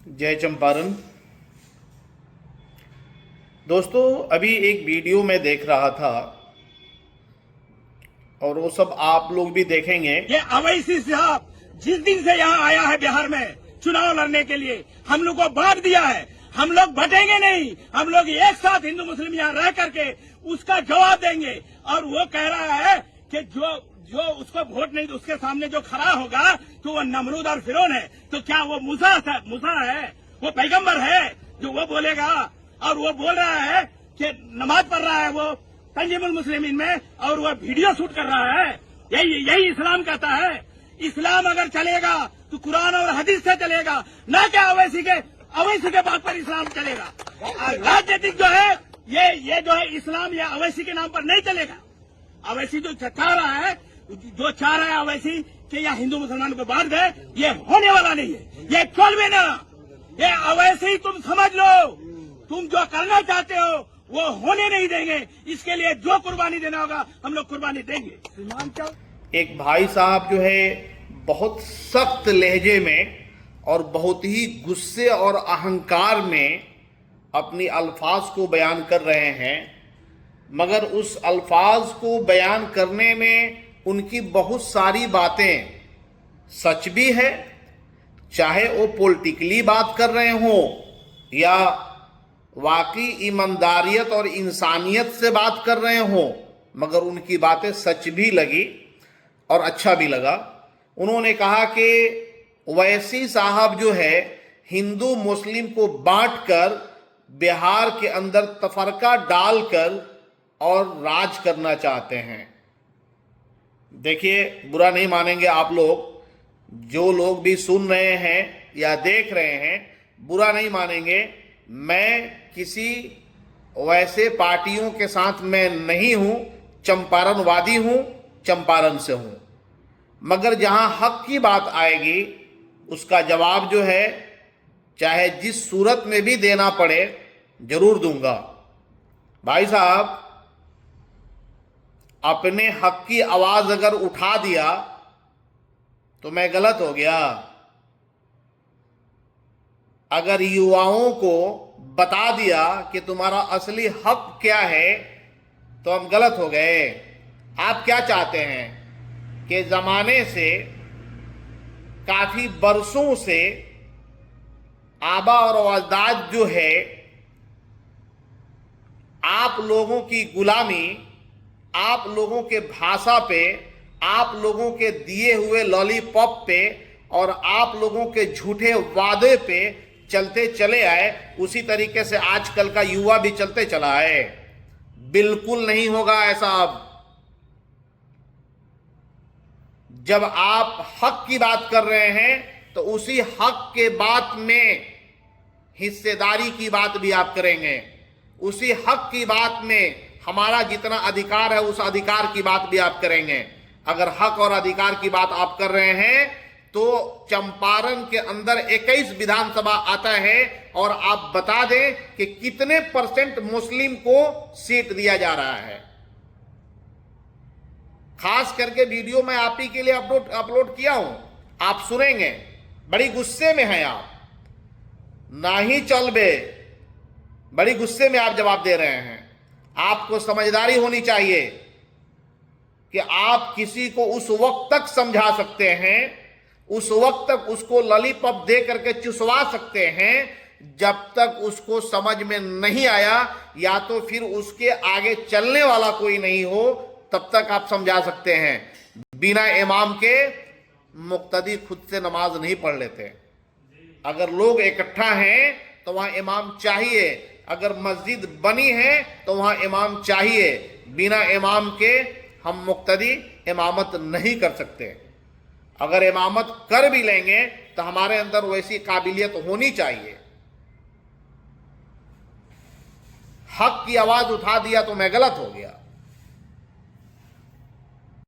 जय चंपारण। दोस्तों, अभी एक वीडियो मैं देख रहा था और वो सब आप लोग भी देखेंगे। ये अवैसी साहब जिस दिन से यहाँ आया है बिहार में चुनाव लड़ने के लिए हम लोग को बांट दिया है। हम लोग बटेंगे नहीं, हम लोग एक साथ हिंदू मुस्लिम यहाँ रह करके उसका जवाब देंगे। और वो कह रहा है कि जो उसको वोट नहीं उसके सामने जो खड़ा होगा तो वो नमरूद और फिरौन है। तो क्या वो मूसा है, वो पैगंबर है जो वो बोलेगा? और वो बोल रहा है कि नमाज पढ़ रहा है वो तंजीमुल मुस्लिमीन में और वो वीडियो शूट कर रहा है। यही इस्लाम कहता है। इस्लाम अगर चलेगा तो कुरान और हदीस से चलेगा, ना क्या अवैसी के बात पर इस्लाम चलेगा। राजनीतिक जो है ये जो है इस्लाम या अवैसी के नाम पर नहीं चलेगा। अवैसी जो चाह रहा है अवैसी कि यहाँ हिंदू मुसलमानों को बांट दे, ये होने वाला नहीं है। ये चल भी ना, ये अवैसी तुम समझ लो, तुम जो करना चाहते हो वो होने नहीं देंगे। इसके लिए जो कुर्बानी देना होगा हम लोग कुर्बानी देंगे। एक भाई साहब जो है बहुत सख्त लहजे में और बहुत ही गुस्से और अहंकार में अपनी अल्फाज को बयान कर रहे हैं, मगर उस अल्फाज को बयान करने में उनकी बहुत सारी बातें सच भी है, चाहे वो पॉलिटिकली बात कर रहे हों या वाकई ईमानदारियत और इंसानियत से बात कर रहे हों, मगर उनकी बातें सच भी लगी और अच्छा भी लगा। उन्होंने कहा कि ओवैसी साहब जो है हिंदू मुस्लिम को बांटकर बिहार के अंदर तफरका डालकर और राज करना चाहते हैं। देखिए, बुरा नहीं मानेंगे आप लोग, जो लोग भी सुन रहे हैं या देख रहे हैं, बुरा नहीं मानेंगे। मैं किसी वैसे पार्टियों के साथ मैं नहीं हूं, चंपारणवादी हूं, चंपारण से हूं, मगर जहां हक की बात आएगी उसका जवाब जो है चाहे जिस सूरत में भी देना पड़े जरूर दूंगा। भाई साहब, अपने हक की आवाज अगर उठा दिया तो मैं गलत हो गया। अगर युवाओं को बता दिया कि तुम्हारा असली हक क्या है तो हम गलत हो गए। आप क्या चाहते हैं कि जमाने से काफी बरसों से आबा और अजदाद जो है आप लोगों की गुलामी, आप लोगों के भाषा पे, आप लोगों के दिए हुए लॉलीपॉप पे और आप लोगों के झूठे वादे पे चलते चले आए, उसी तरीके से आजकल का युवा भी चलते चला है। बिल्कुल नहीं होगा ऐसा। अब जब आप हक की बात कर रहे हैं तो उसी हक के बात में हिस्सेदारी की बात भी आप करेंगे। उसी हक की बात में हमारा जितना अधिकार है उस अधिकार की बात भी आप करेंगे। अगर हक और अधिकार की बात आप कर रहे हैं तो चंपारण के अंदर 21 विधानसभा आता है और आप बता दें कि कितने % मुस्लिम को सीट दिया जा रहा है। खास करके वीडियो मैं आप ही के लिए अपलोड किया हूं, आप सुनेंगे। बड़ी गुस्से में हैं आप, ना ही चल बे, बड़ी गुस्से में आप जवाब दे रहे हैं। आपको समझदारी होनी चाहिए कि आप किसी को उस वक्त तक समझा सकते हैं, उस वक्त तक उसको लॉलीपॉप दे करके चुसवा सकते हैं जब तक उसको समझ में नहीं आया या तो फिर उसके आगे चलने वाला कोई नहीं हो, तब तक आप समझा सकते हैं। बिना इमाम के मुक्तदी खुद से नमाज नहीं पढ़ लेते। अगर लोग इकट्ठा हैं तो वहां इमाम चाहिए, अगर मस्जिद बनी है तो वहां इमाम चाहिए। बिना इमाम के हम मुक्तदी इमामत नहीं कर सकते। अगर इमामत कर भी लेंगे तो हमारे अंदर वैसी काबिलियत होनी चाहिए। हक की आवाज उठा दिया तो मैं गलत हो गया।